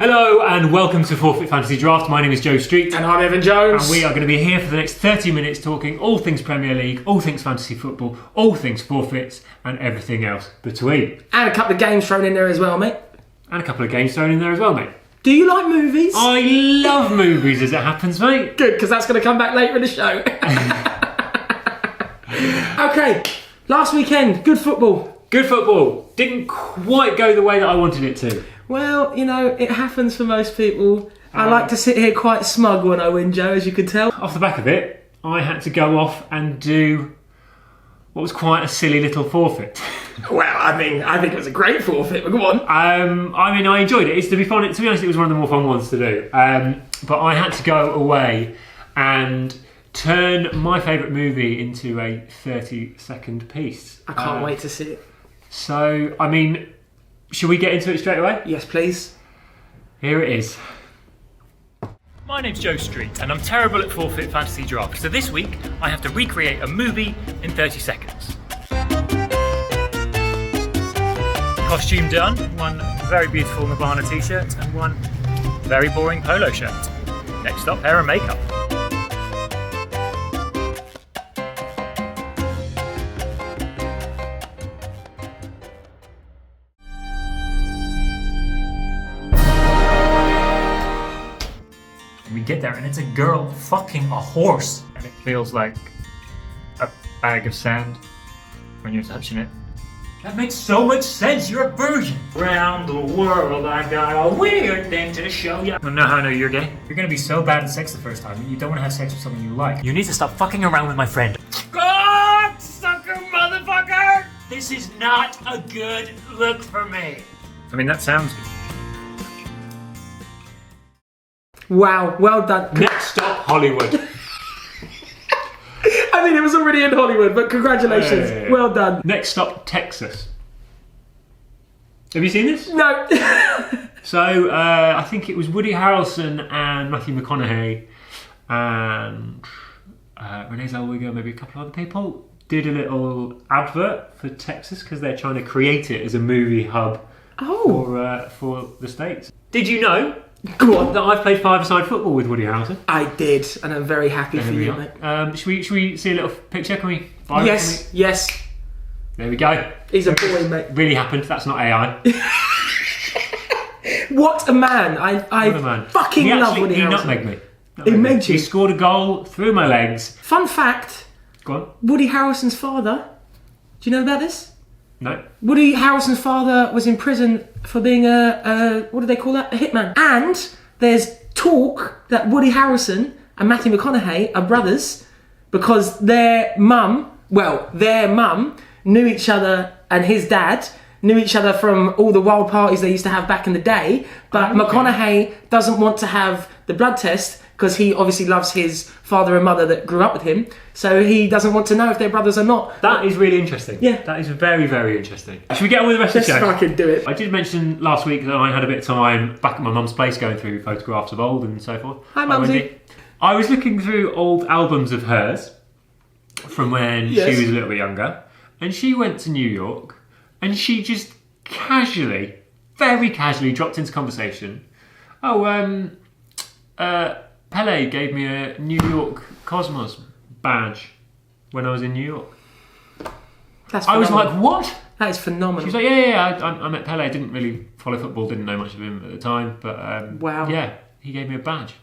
Hello and welcome to Forfeit Fantasy Draft. My name is Joe Street. And I'm Evan Jones. And we are going to be here for the next 30 minutes talking all things Premier League, all things fantasy football, all things forfeits and everything else between. And a couple of games thrown in there as well, mate. And a couple of games thrown in there as well, mate. Do you like movies? I love movies as it happens, mate. Good, because that's going to come back later in the show. Okay, last weekend, good football. Good football. Didn't quite go the way that I wanted it to. Well, you know, it happens for most people. I like to sit here quite smug when I win, Joe, as you could tell. Off the back of it, I had to go off and do what was quite a silly little forfeit. Well, I think it was a great forfeit, but go on. I enjoyed it. It's to be fun. To be honest, it was one of the more fun ones to do. But I had to go away and turn my favourite movie into a 30-second piece. I can't wait to see it. So, should we get into it straight away? Yes, please. Here it is. My name's Joe Street, and I'm terrible at Forfeit Fantasy Draft. So this week, I have to recreate a movie in 30 seconds. Costume done. One very beautiful Nirvana t-shirt and one very boring polo shirt. Next up, hair and makeup. We get there and it's a girl fucking a horse, and it feels like a bag of sand when you're touching it. That makes so much sense. You're a virgin. Round the world, I got a weird thing to show you. Well, no, how I know you're gay? You're gonna be so bad at sex the first time that you don't want to have sex with someone you like. You need to stop fucking around with my friend. God, sucker motherfucker! This is not a good look for me. That sounds good. Wow, well done. Next stop, Hollywood. It was already in Hollywood, but congratulations. Hey. Well done. Next stop, Texas. Have you seen this? No. So, I think it was Woody Harrelson and Matthew McConaughey and Renee Zellweger, maybe a couple of other people, did a little advert for Texas because they're trying to create it as a movie hub for the States. Did you know Go on. that I've played five-a-side football with Woody Harrelson? I did, and I'm very happy for you, mate. Should we see a little picture? Can we? Yes. There we go. He's a boy, mate. Really happened. That's not AI. What a man! I What a man. fucking love Woody Harrelson. He nutmegged me. He made you. He scored a goal through my legs. Fun fact: Go on. Woody Harrelson's father. Do you know about this? No. Woody Harrelson's father was in prison for being a what do they call that? A hitman. And there's talk that Woody Harrelson and Matthew McConaughey are brothers because their mum knew each other, and his dad knew each other from all the wild parties they used to have back in the day. But McConaughey doesn't want to have the blood test because he obviously loves his father and mother that grew up with him. So he doesn't want to know if they're brothers or not. That is really interesting. Yeah. That is very, very interesting. Should we get on with the rest of the show? Let's fucking do it. I did mention last week that I had a bit of time back at my mum's place going through photographs of old and so forth. Hi, Mumsy. Wendy. I was looking through old albums of hers from when she was a little bit younger, and she went to New York, and she just casually, very casually dropped into conversation. Pele gave me a New York Cosmos badge when I was in New York. That's I was phenomenal. like, what? That is phenomenal. She was like, yeah, I met Pele. I didn't really follow football, didn't know much of him at the time, but wow. Yeah, he gave me a badge.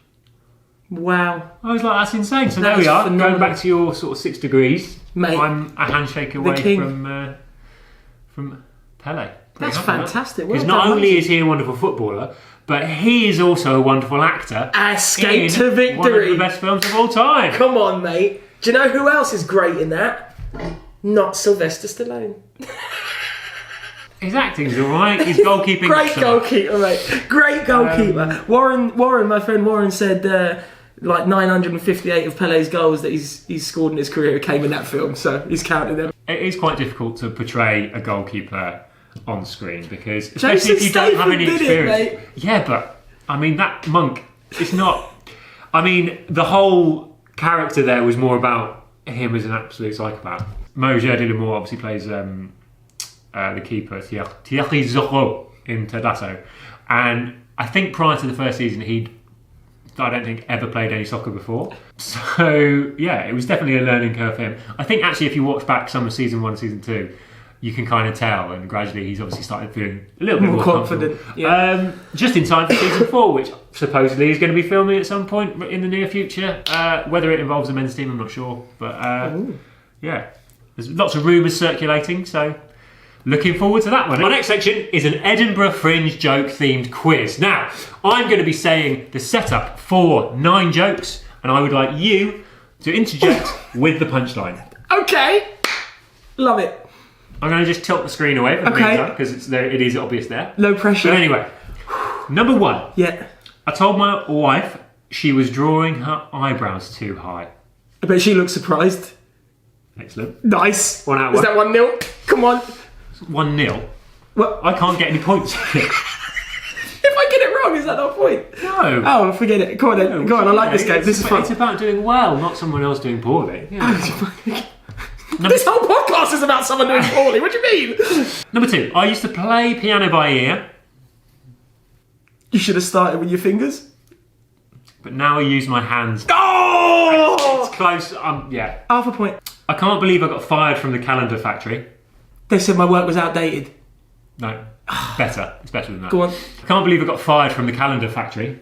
Wow. I was like, that's insane. So That there we is are, phenomenal. going back to your sort of 6 degrees. Mate, I'm a handshake away king. from Pele. That's fantastic. Because not only is he a wonderful footballer, but he is also a wonderful actor. Escape to victory. One of the best films of all time. Come on, mate. Do you know who else is great in that? Not Sylvester Stallone. His acting's alright. His goalkeeping. Great goalkeeper, mate. Great goalkeeper. Warren, my friend Warren said like 958 of Pele's goals that he's scored in his career came in that film, so he's counted them. It is quite difficult to portray a goalkeeper on screen because, especially if you don't have any experience. Yeah, but that monk, it's not. The whole character there was more about him as an absolute psychopath. Moja Dillamour obviously plays the keeper Thierry Zorro in Ted Lasso, and I think prior to the first season, I don't think ever played any soccer before. So yeah, it was definitely a learning curve for him. I think actually if you watch back some of season 1, season 2, you can kind of tell, and gradually he's obviously started feeling a little bit more confident. Yeah. Just in time for season 4, which supposedly is going to be filming at some point in the near future. Whether it involves the men's team, I'm not sure. But yeah, there's lots of rumours circulating, so looking forward to that one. My next section is an Edinburgh Fringe Joke themed quiz. Now, I'm going to be saying the setup for 9 jokes, and I would like you to interject with the punchline. Okay. Love it. I'm going to just tilt the screen away from the because it is obvious there. No pressure. But anyway, number 1. Yeah. I told my wife she was drawing her eyebrows too high. I bet she looks surprised. Excellent. Nice. 1 out of 1. Is that 1-0? Come on. 1-0. Well, I can't get any points. if I get it wrong, is that not a point? No. Oh, forget it. Come on then. Go on, I like this game. This is fun. It's about doing well, not someone else doing poorly. Yeah. This whole podcast is about someone doing poorly. What do you mean? Number 2. I used to play piano by ear, You should have started with your fingers. but now I use my hands. Oh! It's close. Yeah. Half a point. I can't believe I got fired from the calendar factory. They said my work was outdated. No. Better. It's better than that. Go on. I can't believe I got fired from the calendar factory.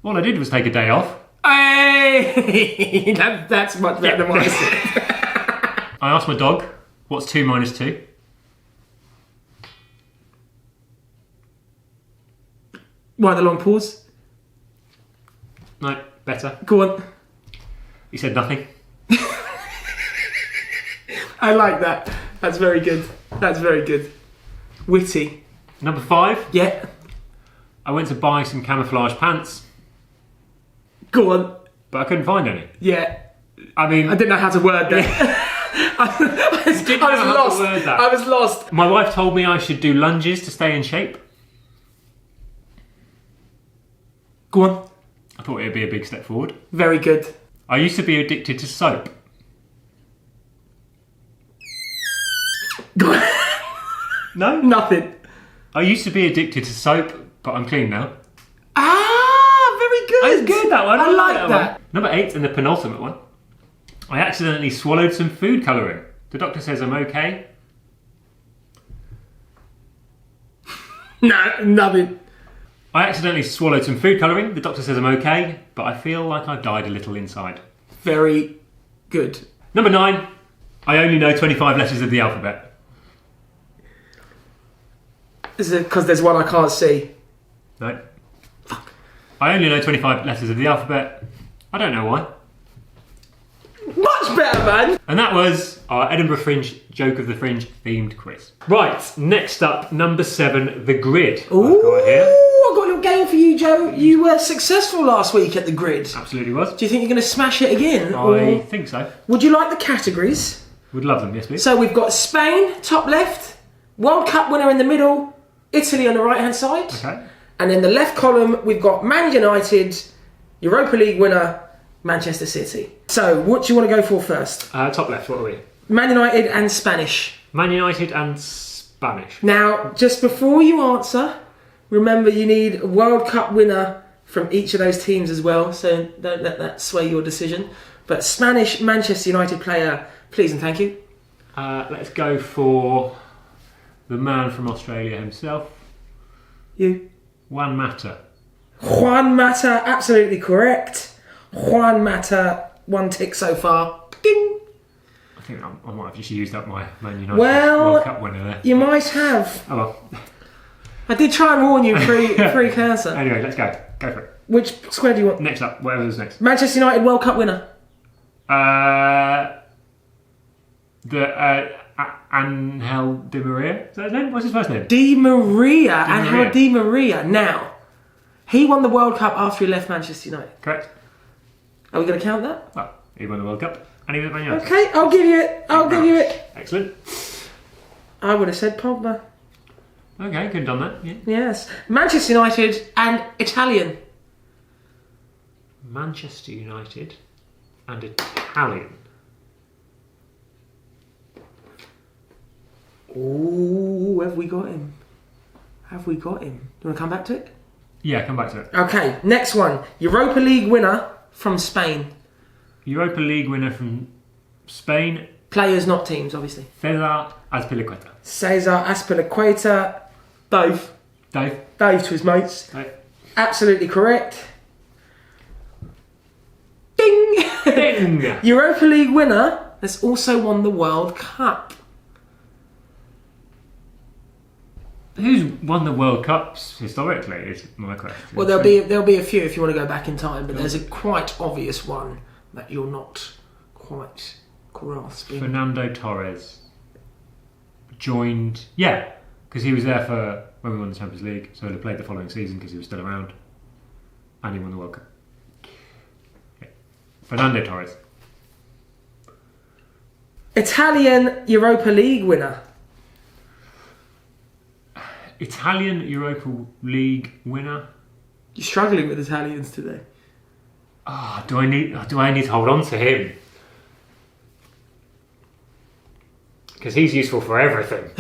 All I did was take a day off. Hey! That's much better than what I said. I asked my dog, what's 2 minus 2? Why the long pause? No, better. Go on. He said nothing. I like that. That's very good. That's very good. Witty. Number 5. Yeah. I went to buy some camouflage pants, Go on. but I couldn't find any. Yeah. I mean, I didn't know how to word that. I was lost. My wife told me I should do lunges to stay in shape. Go on. I thought it would be a big step forward. Very good. I used to be addicted to soap. Go on. No? Nothing. I used to be addicted to soap, but I'm clean now. Ah, very good. That's good, that one. I like that. One. Number 8 and the penultimate one. I accidentally swallowed some food colouring. The doctor says I'm okay. No, nothing. I accidentally swallowed some food colouring. The doctor says I'm okay, but I feel like I've died a little inside. Very good. Number 9. I only know 25 letters of the alphabet. Is it because there's one I can't see? No. I only know 25 letters of the alphabet. I don't know why. Much better, man. And that was our Edinburgh Fringe Joke of the Fringe themed quiz. Right, next up, number 7, the grid. Ooh, I've got it here. I've got a little game for you, Joe. You were successful last week at the grid. Absolutely was. Do you think you're going to smash it again? I think so. Would you like the categories? Would love them, yes please. So we've got Spain, top left, World Cup winner in the middle, Italy on the right-hand side. Okay. And in the left column, we've got Man United, Europa League winner, Manchester City. So, what do you want to go for first? Top left, what are we? Man United and Spanish. Man United and Spanish. Now, just before you answer, remember you need a World Cup winner from each of those teams as well, so don't let that sway your decision. But Spanish Manchester United player, please and thank you. Let's go for the man from Australia himself. You. Juan Mata. Juan Mata, absolutely correct. Juan Mata, 1 tick so far. Ding! I think I might have just used up my Man United Well, World Cup winner there. You might have. Oh well. I did try and warn you pre-cursor. Anyway, let's go. Go for it. Which square do you want? Next up, whatever's next. Manchester United World Cup winner. Angel Di Maria. Is that his name? What's his first name? Di Maria. Angel Maria. Di Maria. Now, he won the World Cup after he left Manchester United. Correct. Are we going to count that? Well, he won the World Cup and he was at Man United. Okay, I'll give you it. I'll give you it. Excellent. I would have said Pogba. Okay, could have done that. Yeah. Yes. Manchester United and Italian. Manchester United and Italian. Ooh, have we got him? Have we got him? Do you want to come back to it? Yeah, come back to it. Okay, next one. Europa League winner from Spain. Europa League winner from Spain. Players, not teams, obviously. Cesar Azpilicueta. Cesar Azpilicueta. Dave. Dave. Dave to his mates. Dave. Absolutely correct. Ding! Ding! Europa League winner has also won the World Cup. Who's won the World Cups historically is my question. Well, there'll be a few if you want to go back in time, but there's a quite obvious one that you're not quite grasping. Fernando Torres joined... Yeah, because he was there for when we won the Champions League, so he played the following season because he was still around. And he won the World Cup. Yeah. Fernando Torres. Italian Europa League winner. Italian Europa League winner. You're struggling with Italians today. Do I need to hold on to him? Because he's useful for everything.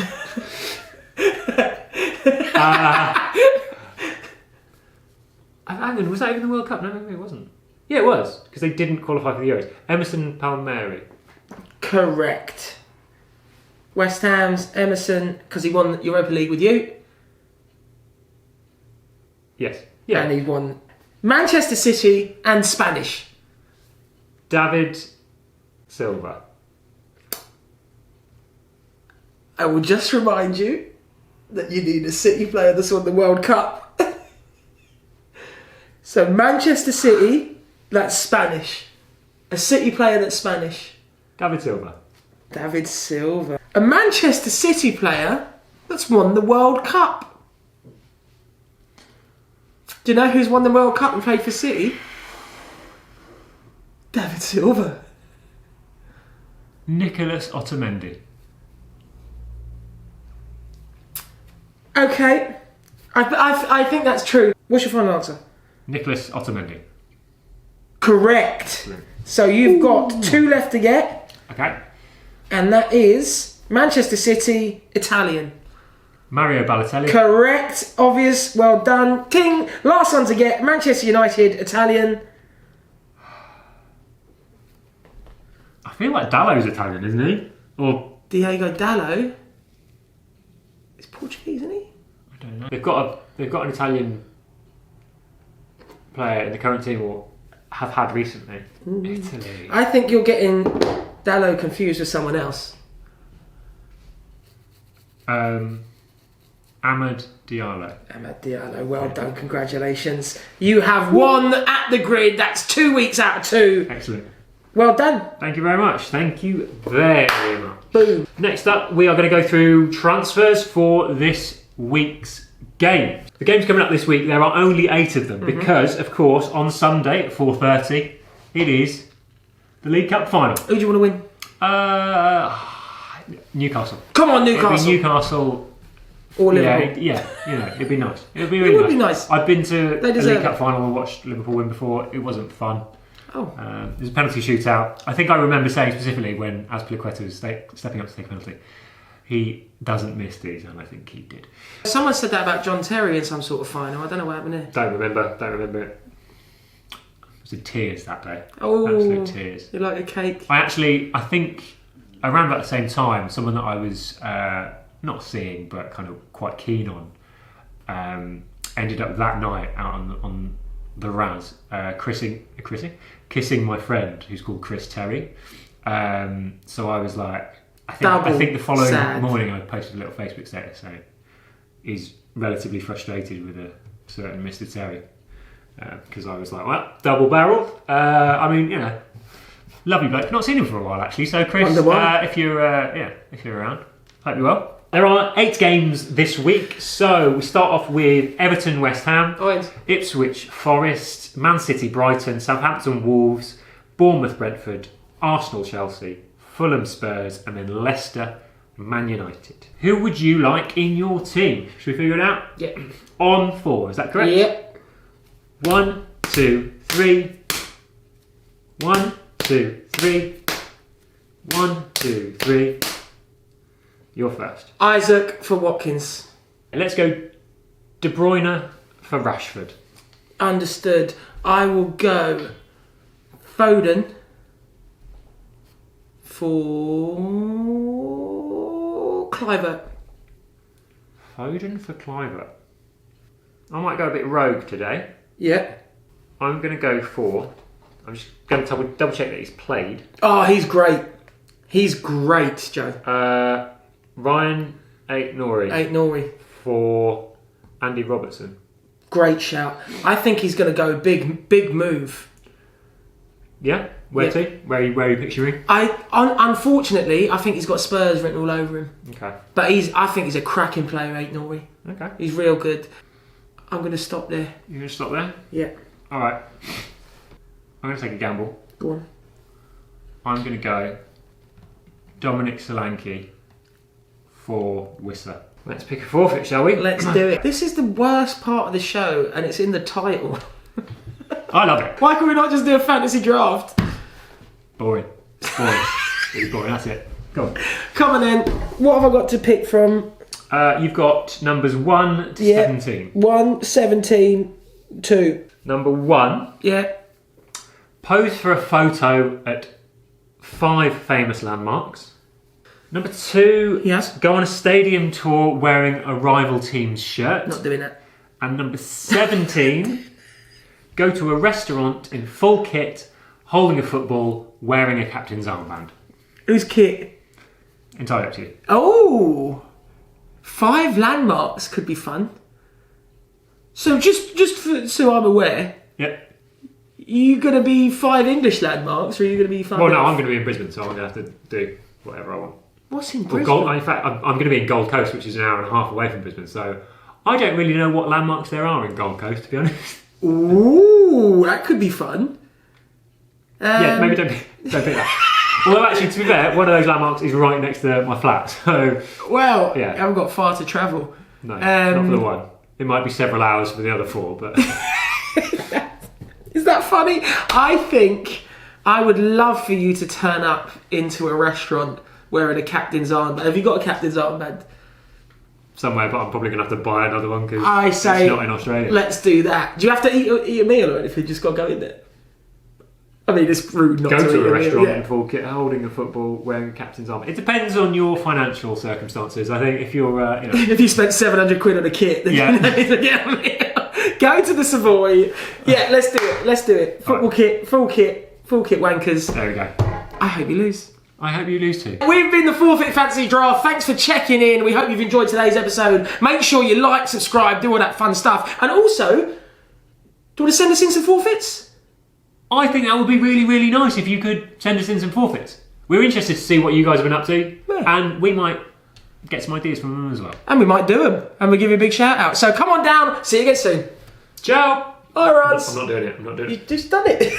Hang on, was that even the World Cup? No, maybe it wasn't. Yeah, it was, because they didn't qualify for the Euros. Emerson Palmieri. Correct. West Ham's Emerson, because he won the Europa League with you. Yes. Yeah. And he won Manchester City and Spanish. David Silva. I will just remind you that you need a City player that's won the World Cup. So Manchester City, that's Spanish. A City player that's Spanish. David Silva. David Silva. A Manchester City player that's won the World Cup. Do you know who's won the World Cup and played for City? David Silva. Nicholas Otamendi. Okay. I think that's true. What's your final answer? Nicholas Otamendi. Correct. So you've got 2 left to get. Okay. And that is Manchester City, Italian. Mario Balotelli. Correct. Obvious. Well done. Ting. Last one to get. Manchester United, Italian. I feel like Dallo's Italian, isn't he? Or Diego Dallo. He's Portuguese, isn't he? I don't know. They've got an Italian player in the current team, or have had recently. Italy. I think you're getting Dallo confused with someone else. Amad Diallo. Amad Diallo, well done, congratulations. You have won at the grid, that's 2 weeks out of 2. Excellent. Well done. Thank you very much. Thank you very much. Boom. Next up, we are going to go through transfers for this week's game. The games coming up this week, there are only 8 of them because, of course, on Sunday at 4:30, it is the League Cup final. Who do you want to win? Newcastle. Come on, It'd Newcastle. be Newcastle. Or Liverpool. Yeah, it'd be nice. It'd be It really would be nice. I've been to a They deserve League Cup it. final and watched Liverpool win before. It wasn't fun. Oh. There's a penalty shootout. I think I remember saying specifically when Azpilicueta was stepping up to take a penalty, he doesn't miss these, and I think he did. Someone said that about John Terry in some sort of final. I don't know what happened there. Don't remember it. It was in tears that day. Oh. Absolute tears. You like a cake? I think around about the same time, someone that I was not seeing but kind of quite keen on ended up that night out on the Raz kissing my friend who's called Chris Terry. So I was like, I think the following morning I posted a little Facebook status saying he's relatively frustrated with a certain Mr. Terry, because I was like, well, double barrel. I mean, lovely bloke. Not seen him for a while actually. So Chris, if you're around, hope you're well. There are 8 games this week. So we start off with Everton, West Ham, Ipswich, Forest, Man City, Brighton, Southampton, Wolves, Bournemouth, Brentford, Arsenal, Chelsea, Fulham, Spurs, and then Leicester, Man United. Who would you like in your team? Should we figure it out? Yeah. On 4, is that correct? Yep. 1, 2, 3. 1, 2, 3. 1, 2, 3. You're first. Isaac for Watkins. Let's go De Bruyne for Rashford. Understood. I will go Foden for Kluivert. Foden for Kluivert. I might go a bit rogue today. Yeah. I'm going to go for... I'm just going to double check that he's played. Oh, he's great. He's great, Joe. Ryan Aït-Nouri for Andy Robertson. Great shout. I think he's going to go big move. Yeah? Where to? Where are you picturing? Unfortunately, I think he's got Spurs written all over him. Okay. But I think he's a cracking player, Aït-Nouri. Okay. He's real good. I'm going to stop there. You're going to stop there? Yeah. Alright. I'm going to take a gamble. Go on. I'm going to go Dominic Solanke for Whistler. Let's pick a forfeit, shall we? Let's do it. This is the worst part of the show, and it's in the title. I love it. Why can we not just do a fantasy draft? Boring. It's boring. It's boring, that's it. Go on. Come on then. What have I got to pick from? You've got numbers 1 to 17. 1, 17, 2. Number 1. Yeah. Pose for a photo at 5 famous landmarks. Number 2. Yes. Go on a stadium tour wearing a rival team's shirt. Not doing that. And number 17. Go to a restaurant in full kit, holding a football, wearing a captain's armband. Whose kit? Entirely up to you. Oh! 5 landmarks could be fun. So so I'm aware, Yep. you going to be 5 English landmarks, or are you going to be 5? Well, no, I'm going to be in Brisbane, so I'm going to have to do whatever I want. What's in Well, Brisbane? in fact, I'm going to be in Gold Coast, which is an hour and a half away from Brisbane, so I don't really know what landmarks there are in Gold Coast, to be honest. Ooh, that could be fun. Yeah, maybe don't pick that. Although, actually, to be fair, one of those landmarks is right next to my flat, so... Well, Yeah. I haven't got far to travel. No, not for the one. It might be several hours for the other 4, but... Is that funny? I think I would love for you to turn up into a restaurant wearing a captain's armband. Have you got a captain's armband? Somewhere, but I'm probably going to have to buy another one because I say, it's not in Australia. Let's do that. Do you have to eat a meal or anything? You just got to go in there? I mean, it's rude not Go to to eat a restaurant meal. in full kit, holding a football, wearing a captain's arm. It depends on your financial circumstances. I think if you're, If you spent 700 quid on a kit, then Yeah. you need to get a meal. Go to the Savoy. Yeah, let's do it. Let's do it. Football kit, full kit wankers. there we go. I hope you lose. I hope you lose too. We've been the Forfeit Fantasy Draft. Thanks for checking in. We hope you've enjoyed today's episode. Make sure you like, subscribe, do all that fun stuff. And also, do you want to send us in some forfeits? I think that would be really, really nice if you could send us in some forfeits. We're interested to see what you guys have been up to, and we might get some ideas from them as well. And we might do them. And we'll give you a big shout out. So come on down. See you again soon. Ciao! Bye, Rods. I'm not doing it. You've just done it.